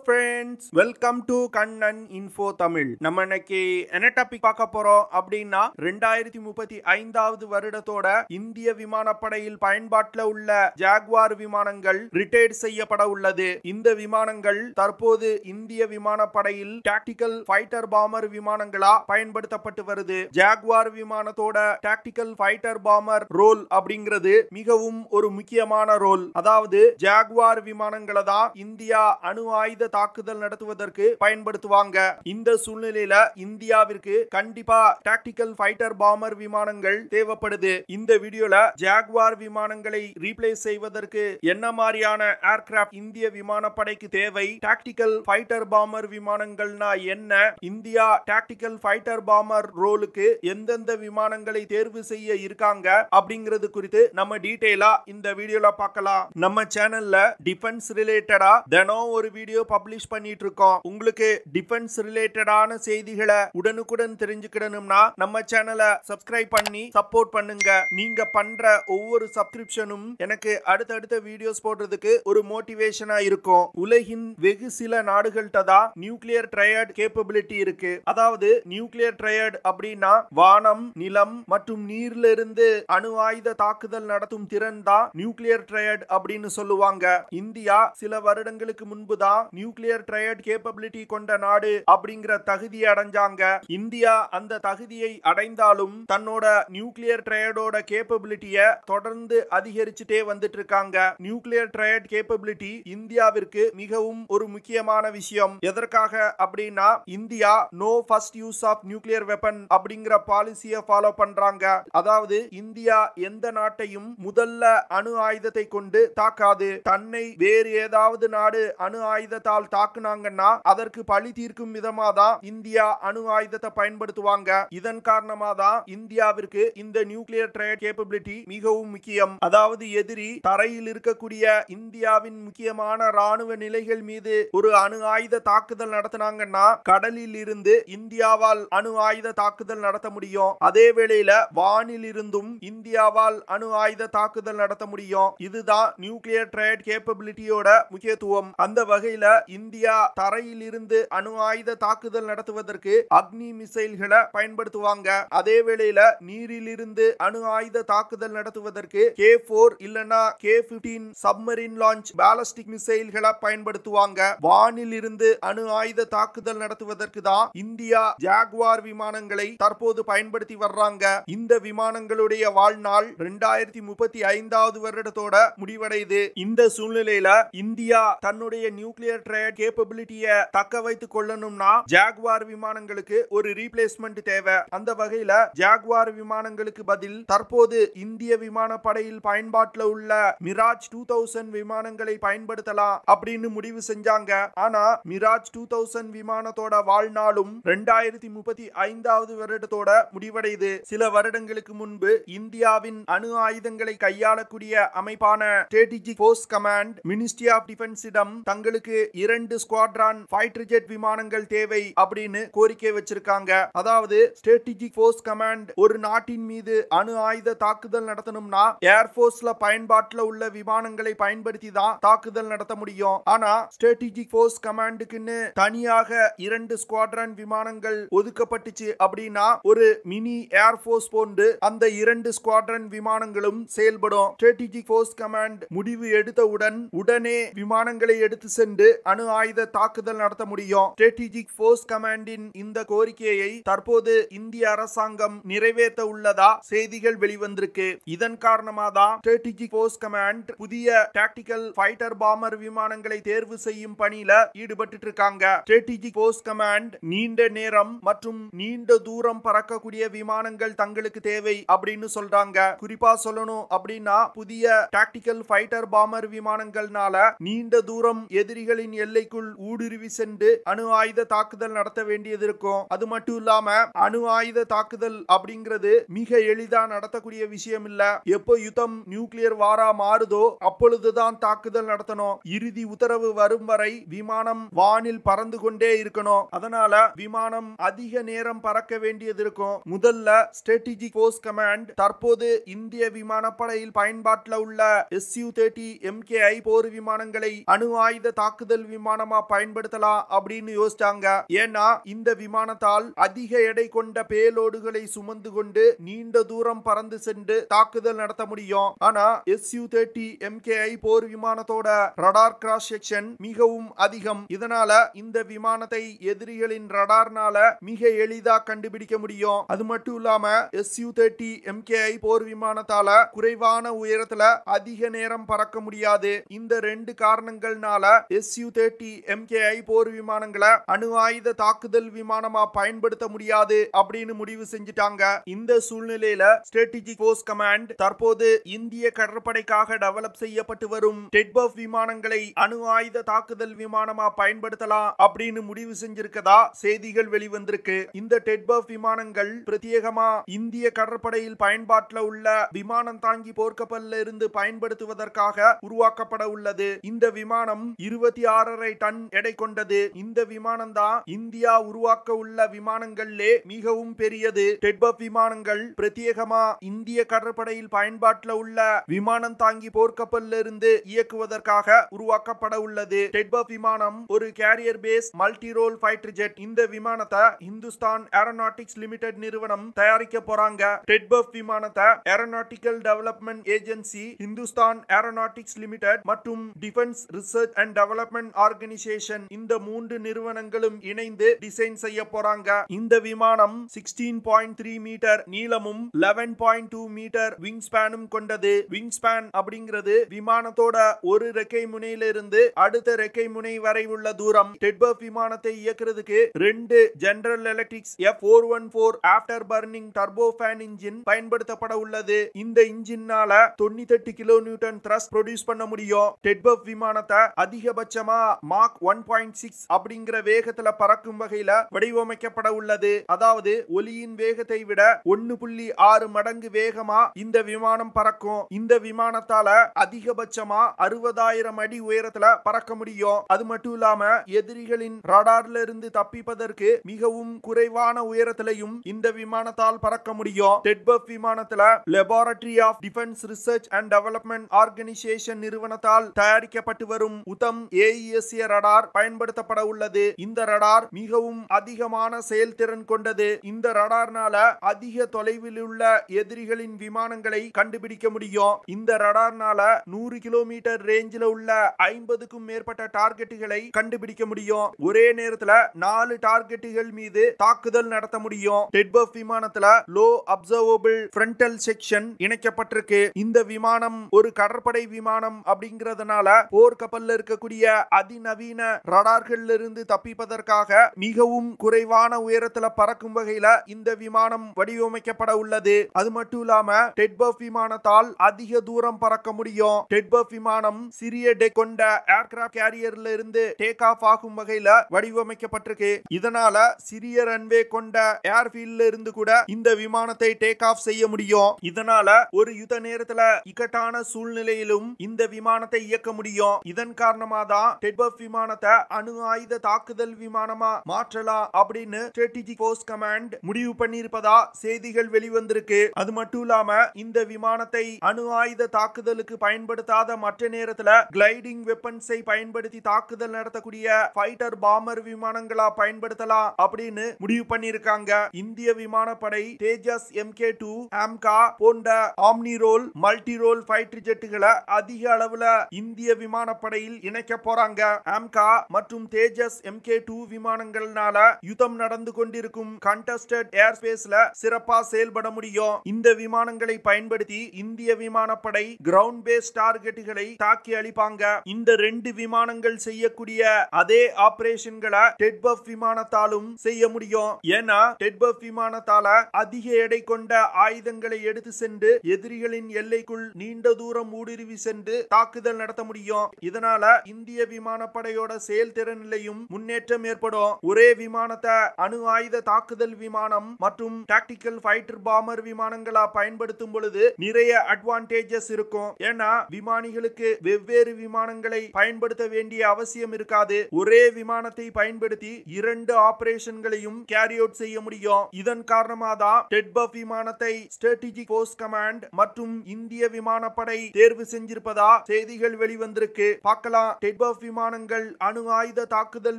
friends, welcome to Kannan Info Tamil. நம்ம இன்னைக்கு என்ன டாபிக் பார்க்க போறோம் அப்படின்னா 2035வது வருடத்தோட இந்திய விமானப்படையில் பயன்பாட்டில் உள்ள ஜாகுவார் விமானங்கள் ரிட்டையர்ட் செய்யப்பட உள்ளது. இந்த விமானங்கள் தற்போது இந்திய விமானப்படையில் டாக்டிக்கல் ஃபைட்டர் பாமர் விமானங்களா பயன்படுத்தப்பட்டு வருது. ஜாகுவார் விமானத்தோட டாக்டிக்கல் ஃபைட்டர் பாமர் ரோல் அப்படிங்கிறது மிகவும் ஒரு முக்கியமான ரோல். அதாவது ஜாகுவார் விமானங்களை தான் இந்தியா அணு ஆயுத தாக்குதல் நடத்துவதற்கு பயன்படுத்துவாங்க. இந்த சூழ்நிலையில இந்தியாவிற்கு கண்டிப்பா டாக்டிக்கல் ஃபைட்டர் பாமர் விமானங்கள் தேவைப்படுது. இந்த வீடியோல ஜாகுவார் விமானங்களை ரீப்ளேஸ் செய்வதற்கு என்ன மாதிரியான ஏர்கிராஃப்ட் இந்திய விமானப்படைக்கு தேவை, டாக்டிக்கல் ஃபைட்டர் பாமர் விமானங்கள்னா என்ன, இந்தியா டாக்டிக்கல் ஃபைட்டர் பாமர் ரோலுக்கு எந்தெந்த விமானங்களை தேர்வு செய்ய இருக்காங்க அப்படிங்கிறது குறித்து நம்ம டீடைலா இந்த வீடியோல பார்க்கலாம். நம்ம சேனல்ல டிஃபென்ஸ் ரிலேட்டடா தினம் ஒரு வீடியோ பப்ளிஷ் பண்ணிட்டு இருக்கோம். உங்களுக்கு டிஃபென்ஸ் ரிலேட்டடான செய்திகளை உடனுக்குடன் தெரிஞ்சுக்கணும்னா நம்ம சேனலை சப்ஸ்கிரைப் பண்ணி சப்போர்ட் பண்ணுங்க. நீங்க பண்ற ஒவ்வொரு சப்ஸ்கிரிப்ஷனும் எனக்கு அடுத்தடுத்த வீடியோஸ் போடுறதுக்கு ஒரு மோட்டிவேஷனா இருக்கும். உலகின் வெகு சில நாடுகள்கிட்ட தான் நியூக்ளியர் ட்ரையட் கேப்பபிலிட்டி இருக்கு. அதாவது நியூக்ளியர் ட்ரையட் அப்படின்னா வானம், நிலம் மற்றும் நீர்ல இருந்து அணு ஆயுத தாக்குதல் நடத்தும் திறன் தான் நியூக்ளியர் ட்ரையட் அப்படின்னு சொல்லுவாங்க. இந்தியா சில வருடங்களுக்கு முன்பு தான் நியூக்ளியர் ட்ரையட் கேப்பபிலிட்டி கொண்ட நாடு அப்படிங்கிற தகுதியை அடைஞ்சாங்க. இந்தியா அந்த தகுதியை அடைந்தாலும் தன்னோட நியூக்ளியர் ட்ரையடோட கேப்பபிலிட்டியை தொடர்ந்து அதிகரிச்சுட்டே வந்துட்டு இருக்காங்க. நியூக்ளியர் ட்ரையட் கேப்பபிலிட்டி இந்தியாவிற்கு மிகவும் ஒரு முக்கியமான விஷயம். எதற்காக அப்படின்னா India no first use of nuclear weapon அப்படிங்கிற பாலிசியை ஃபாலோ பண்றாங்க. அதாவது இந்தியா எந்த நாட்டையும் முதல்ல அணு ஆயுதத்தை கொண்டு தாக்காது. தன்னை வேறு ஏதாவது நாடு அணு ஆயுதத்தால் தாக்குனாங்கன்னா அதற்கு பழி தீர்க்கும் விதமா தான் இந்தியா அணு ஆயுதத்தை பயன்படுத்துவாங்க. இதன் காரணமா தான் இந்தியாவிற்கு இந்த நியூக்ளியர் ட்ரையட் கேப்பபிலிட்டி மிகவும் முக்கியம். அதாவது எதிரி தரையில் இருக்கக்கூடிய இந்தியாவின் முக்கியமான ராணுவ நிலைகள் மீது ஒரு அணு ஆயுத தாக்குதல் நடத்தினாங்கன்னா கடலில் இருந்து இந்தியாவால் அணு ஆயுத தாக்குதல் நடத்த முடியும். அதே வேளையில வானில் இருந்தும் இந்தியாவால் அணு ஆயுத தாக்குதல் நடத்த முடியும். இதுதான் நியூக்ளியர் ட்ரையட் கேப்பபிலிட்டியோட முக்கியத்துவம். அந்த வகையில இந்தியா தரையில் இருந்து அணு ஆயுத தாக்குதல் நடத்துவதற்கு அக்னி மிசைல்களை பயன்படுத்துவாங்க. அதே வேளையில நீரில் இருந்து அணு ஆயுத தாக்குதல் நடத்துவதற்கு K4 இல்லனா K15 சப்மரீன் லான்ச் பாலிஸ்டிக் மிசைல்களை பயன்படுத்துவாங்க. வானில் இருந்து அணு ஆயுத தாக்குதல் நடத்துவதற்கு தான் இந்தியா ஜாகுவார் விமானங்களை தற்போது பயன்படுத்தி வர்றாங்க. இந்த விமானங்களுடைய வாழ்நாள் 2035வது வருடத்தோட முடிவடையுது. இந்த சூழ்நிலையில இந்தியா தன்னுடைய நியூக்ளியர் ட்ரையட் கேப்பபிலிட்டியை தக்க வைத்துக் கொள்ளணும்னா ஜாகுவார் விமானங்களுக்கு ஒரு ரீப்ளேஸ்மெண்ட் தேவை. அந்த வகையில ஜாகுவார் விமானங்களுக்கு பதில் தற்போது இந்திய விமானப்படையில் பயன்பாட்டில் உள்ள மிராஜ் 2000 விமானங்களை பயன்படுத்தலாம் அப்படின்னு முடிவு செஞ்சாங்க. ஆனா மிராஜ் 2000 விமானத்தோட வாழ்நாளும் 2035வது வருடத்தோட முடிவடையுது. சில வருடங்களுக்கு முன்பு இந்தியாவின் அணு ஆயுதங்களை கையாளக்கூடிய அமைப்பான strategic force command ministry of டிஃபென்ஸிடம் தங்களுக்கு 2 ஸ்குவாட்ரான் ஃபைட்டர் ஜெட் விமானங்கள் தேவை அப்படின்னு கோரிக்கை வச்சிருக்காங்க. அதாவது ஸ்ட்ராட்டஜிக் ஃபோர்ஸ் கமாண்ட் ஒரு நாட்டின் மீது அணு ஆயுத தாக்குதல் நடத்தணும்னா ஏர்ஃபோர்ஸ்ல பயன்பாட்டில் உள்ள விமானங்களை பயன்படுத்தி தான் தாக்குதல் நடத்த முடியும். ஆனா ஸ்ட்ராட்டஜிக் ஃபோர்ஸ் கமாண்டுக்குன்னு தனியாக 2 ஸ்குவாட்ரான் விமானங்கள் ஒதுக்கப்பட்டுச்சு அப்படின்னா ஒரு மினி ஏர்ஃபோர்ஸ் போன்று அந்த 2 ஸ்குவாட்ரான் விமானங்களும் செயல்படும். ஸ்ட்ராட்டஜிக் ஃபோர்ஸ் கமாண்ட் முடிவு எடுத்தவுடன் உடனே விமானங்களை எடுத்து சென்று அணு ஆயுத தாக்குதல் நடத்த முடியும். ஸ்ட்ராட்டஜிக் ஃபோர்ஸ் கமாண்டின் இந்த கோரிக்கையை தற்போது இந்திய அரசாங்கம் நிறைவேற்ற உள்ளதா செய்திகள் வெளிவந்திருக்கு. இதன் காரணமாக தான் ஸ்ட்ராட்டஜிக் ஃபோர்ஸ் கமாண்ட் புதிய டாக்டிக்கல் ஃபைட்டர் பாமர் விமானங்களை தேர்வு செய்யும் பணியில ஈடுபட்டு இருக்காங்க. ஸ்ட்ராட்டஜிக் ஃபோர்ஸ் கமாண்ட் நீண்ட நேரம் மற்றும் நீண்ட தூரம் பறக்கக்கூடிய விமானங்கள் தங்களுக்கு தேவை அப்படின்னு சொல்றாங்க. குறிப்பா சொல்லணும் அப்படின்னா புதிய டாக்டிக்கல் ஃபைட்டர் பாமர் விமானங்கள்னால நீண்ட தூரம் எதிரிகளின் எல்லைக்குள் ஊடுருவி சென்று அணு ஆயுத தாக்குதல் நடத்த வேண்டியது இருக்கும். அது மட்டும் இல்லாம அணு ஆயுத தாக்குதல் அப்படிங்கிறது மிக எளிதா நடத்தக்கூடிய விஷயம் இல்ல. எப்போ யுத்தம் நியூக்ளியர் வாரா மாறுதோ அப்பொழுதுதான் தாக்குதல் நடத்தணும். இறுதி உத்தரவு வரும் வரை விமானம் வானில் பறந்து கொண்டே இருக்கணும். அதனால விமானம் அதிக நேரம் பறக்க வேண்டியது இருக்கும். முதல்ல ஸ்ட்ராட்டஜிக் ஃபோர்ஸ் கமாண்ட் தற்போது இந்திய விமானப்படையில் பயன்பாட்டில் உள்ள Su-30 MKI போர் விமானங்களை அணு ஆயுத தாக்குதல் விமானமா பயன்படுத்தலாம் அப்படின்னு யோசிச்சாங்க. ஏன்னா இந்த விமானத்தால் அதிக எடை கொண்ட பேலோடுகளை சுமந்து கொண்டு நீண்ட தூரம் பறந்து சென்று தாக்குதல் நடத்த முடியும். ஆனா Su-30 MKI போர் விமானத்தோட ரடார் கிராஸ் செக்ஷன் மிகவும் அதிகம். இதனால இந்த விமானத்தை எதிரிகளின் ரடார்னால மிக எளிதா கண்டுபிடிக்க முடியும். அது மட்டும் இல்லாம Su-30 MKI போர் விமானத்தால குறைவான உயரத்துல அதிக நேரம் பறக்க முடியாது. இந்த ரெண்டு காரணங்கள்னால Su-30 MKI போர் விமானங்களை அணு ஆயுத தாக்குதல் விமானமா பயன்படுத்த முடியாது அப்படின்னு முடிவு செஞ்சிட்டாங்க. இந்த சூழ்நிலையில ஸ்ட்ராட்டஜிக் ஃபோர்ஸ் கமாண்ட் தற்போது இந்திய கடற்படைக்காக டெவலப் செய்யப்பட்டு வரும் டெட்பஃப் விமானங்களை அணு ஆயுத தாக்குதல் விமானமா பயன்படுத்தலாம் அப்படின்னு முடிவு செஞ்சிருக்கதா செய்திகள் வெளிவந்திருக்கு. இந்த டெட்பஃப் விமானங்கள் பிரத்யேகமா இந்திய கடற்படையில் பயன்பாட்டில் உள்ள விமானம் தாங்கி போர்க்கப்பல்ல இருந்து பயன்படுத்துவதற்காக உருவாக்கப்பட உள்ளது. இந்த விமானம் 26.5 டன் எடை கொண்டது. இந்த விமானம் தான் இந்தியா உருவாக்க உள்ள விமானங்களிலே மிகவும் பெரியது. டெட்பஃப் விமானங்கள் பிரத்யேகமா இந்திய கடற்படையில் பயன்பாட்டில் உள்ள விமானம் தாங்கி போர்க்கப்பல்ல இருந்து இயக்குவதற்காக உருவாக்கப்பட உள்ளது. டெட்பஃப் விமானம் ஒரு carrier base multi role fighter jet. இந்த விமானத்தை இந்துஸ்தான் ஏரோநாட்டிக்ஸ் லிமிடெட் நிறுவனம் தயாரிக்க போறாங்க. டெட்பஃப் விமானத்தை aeronautical development agency, Hindustan Aeronautics Limited மற்றும் Defence research and development Organisation இந்த மூன்று நிறுவனங்களும் இணைந்து டிசைன் செய்ய போறாங்க. இந்த விமானம் 16.3 மீட்டர் நீளமும் 11.2 மீட்டர் விங் ஸ்பேனும் கொண்டது. விங் ஸ்பேன் அப்படிங்கிறது விமானத்தோட ஒரு ரெக்கை முனையில இருந்து அடுத்த ரெக்கை முனை வரை உள்ள தூரம். டெட்பஃப் விமானத்தை இயக்குறதுக்கு 2 general electrics F414 after burning turbo fan engine பயன்படுத்தப்பட உள்ளது. இந்த இன்ஜின்னால 98 கிலோ நியூட்டன் த்ரஸ்ட் ப்ரொடியூஸ் பண்ண முடியும். டெட்பஃப் விமானத்தை அதிகபட்சமா மாக் 1.6 அப்படிங்கிற வேகத்துல பறக்கும் வகையில வடிவமைக்கப்பட உள்ளது. அதாவது ஒலியின் வேகத்தை விட 1.6 மடங்கு வேகமா இந்த விமானம் பறக்கும். இந்த விமானத்தால அதிகபட்சமா 60,000 அடி உயரத்துல பறக்க முடியும். அது மட்டும் இல்லாம எதிரிகளின் ரடார்ல இருந்து தப்பிப்பதற்கு மிகவும் குறைவான உயரத்திலையும் இந்த விமானத்தால் பறக்க முடியும். டெட்பஃப் விமானத்துல laboratory of defence research and development organisation நிறுவனத்தால் தயாரிக்கப்பட்டு வரும் உத்தம் AESA ரடார் பயன்படுத்தப்பட உள்ளது. இந்த ரடார் மிகவும் அதிகமான செயல்திறன் கொண்டது. இந்த ரடார்னால அதிக தொலைவில் உள்ள எதிரிகளின் விமானங்களை கண்டுபிடிக்க முடியும். இந்த ரடார்னால 100 கிலோமீட்டர் ரேஞ்சில் உள்ள 50க்கும் மேற்பட்ட டார்கெட்டுகளை கண்டுபிடிக்க முடியும். ஒரே நேரத்துல 4 டார்கெட்டுகள் மீது தாக்குதல் நடத்த முடியும். டெட்பஃப் விமானத்துல லோ அப்சர்வபிள் ஃப்ரண்டல் செக்ஷன் இணைக்கப்பட்டிருக்கு. இந்த விமானம் ஒரு கடற்படை விமானம் அப்படிங்கிறதுனால போர்க்கப்பல்ல இருக்கக்கூடிய அதிநவீன ரடார்கள்ல இருந்து தப்பிப்பதற்காக மிகவும் குறைவான உயரத்துல பறக்கும் வகையில இந்த விமானம் வடிவமைக்கப்பட உள்ளது. அது மட்டும் இல்லாம டெட்பஃப் விமானத்தால் அதிக தூரம் பறக்க முடியும். டெட்பஃப் விமானம் சிறிய டெக் கொண்ட ஏர்கிராஃப்ட் கேரியர்ல இருந்து டேக் ஆஃப் ஆகும் வகையில வடிவமைக்கப்பட்டிருக்கு. இதனால சிறிய ரன்வே கொண்ட ஏர்ஃபீல்ட்ல இருந்து கூட இந்த விமானத்தை டேக் ஆஃப் செய்ய முடியும். இதனால ஒரு யுத்த நேரத்துல இக்கட்டான சூழ்நிலையிலும் இந்த விமானத்தை இயக்க முடியும். இதன் காரணமா தான் டெட்பஃப் விமானத்தை அணு ஆயுத தாக்குதல் விமானமா மாற்றலாம் அப்படின்னு ஸ்ட்ராட்டஜிக் ஃபோர்ஸ் கமாண்ட் முடிவு பண்ணியிருப்பதா செய்திகள் வெளிவந்திருக்கு. அது மட்டும் இல்லாம இந்த விமானத்தை அணு ஆயுத தாக்குதலுக்கு பயன்படுத்தாத மற்ற நேரத்துல கிளைடிங் வெப்பன்ஸை பயன்படுத்தி தாக்குதல் நடத்தக்கூடிய ஃபைட்டர் பாமர் விமானங்களா பயன்படுத்தலாம் அப்படின்னு முடிவு பண்ணிருக்காங்க. இந்திய விமானப்படை தேஜஸ் MK2 ஆம்கா போன்ற omni role multi role fighter ஜெட்டுகளை அதிக அளவுல இந்திய விமானப்படையில் இணைக்க போறாங்க. ஆம்கா மற்றும் தேஜஸ் MK2 விமானங்கள்னால யுத்தம் நடந்து கொண்டிருக்கும் கண்டஸ்டட் ஏர் ஸ்பேஸ்ல சிறப்பா செயல்பட முடியும். இந்த விமானங்களை பயன்படுத்தி இந்திய விமானப்படை கிரவுண்ட் பேஸ் டார்கெட்டுகளை தாக்கி அழிப்பாங்க. இந்த 2 விமானங்கள் செய்யக்கூடிய அதே ஆபரேஷன்களை டெட்பஃப் விமானத்தாலும் செய்ய முடியும். ஏன்னா டெட்பஃப் விமானத்தால அதிக எடை கொண்ட ஆயுதங்களை எடுத்து சென்று எதிரிகளின் எல்லைக்குள் நீண்ட தூரம் ஊடுருவி சென்று தாக்குதல் நடத்த முடியும். இதனால இந்திய விமானப்படையோட செயல்திறனிலையும் முன்னேற்றம் ஏற்படும். ஒரே விமானத்தை அணு ஆயுத தாக்குதல் விமானம் மற்றும் டாக்டிக்கல் ஃபைட்டர் பாமர் விமானங்களா பயன்படுத்தும் பொழுது நிறைய அட்வான்டேஜஸ் இருக்கும். ஏன்னா விமானிகளுக்கு வெவ்வேறு விமானங்களை பயன்படுத்த வேண்டிய அவசியம் இருக்காது. ஒரே விமானத்தை பயன்படுத்தி 2 ஆபரேஷன்களையும் கேரி அவுட் செய்ய முடியும். இதன் காரணமாக தான் டெட்பஃப் விமானத்தை ஸ்ட்ராட்டஜிக் ஃபோர்ஸ் கமாண்ட் மற்றும் இந்திய விமானப்படை தேர்வு செஞ்சிருப்பதா செய்திகள் வெளிவந்திருக்கு. பார்க்கலாம் டெட்பஃப் விமானம் விமானங்கள் அணு ஆயுத தாக்குதல்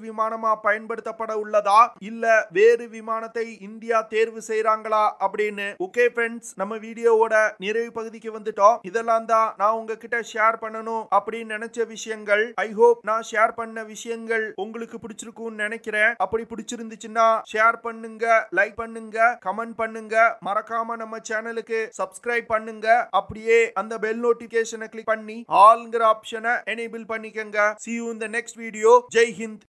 விமானமா பயன்படுத்தப்பட உள்ளதா இல்ல வேறு விமானத்தை இந்தியா தேர்வு செய்றாங்களா அப்படின்னு. ஓகே ஃப்ரெண்ட்ஸ், நம்ம வீடியோவோட நிறைவு பகுதிக்கு வந்துட்டோம். இதெல்லாம் தான் நான் உங்ககிட்ட ஷேர் பண்ணணும் அப்படின்னு நினைச்ச விஷயங்கள். ஐ ஹோப் நான் ஷேர் பண்ண விஷயங்கள் உங்களுக்கு பிடிச்சிருக்கும்னு நினைக்கிறேன். அப்படி பிடிச்சிருந்துச்சுன்னா ஷேர் பண்ணுங்க, லைக் பண்ணுங்க, கமெண்ட் பண்ணுங்க, மறக்காம நம்ம சேனலுக்கு சப்ஸ்கிரைப் பண்ணுங்க. அப்படியே அந்த பெல் நோட்டிபிகேஷனை கிளிக் பண்ணி ஆல்ங்கிற ஆப்ஷனை எனேபிள் பண்ணிக்கங்க. See you in the next video. Jai Hind.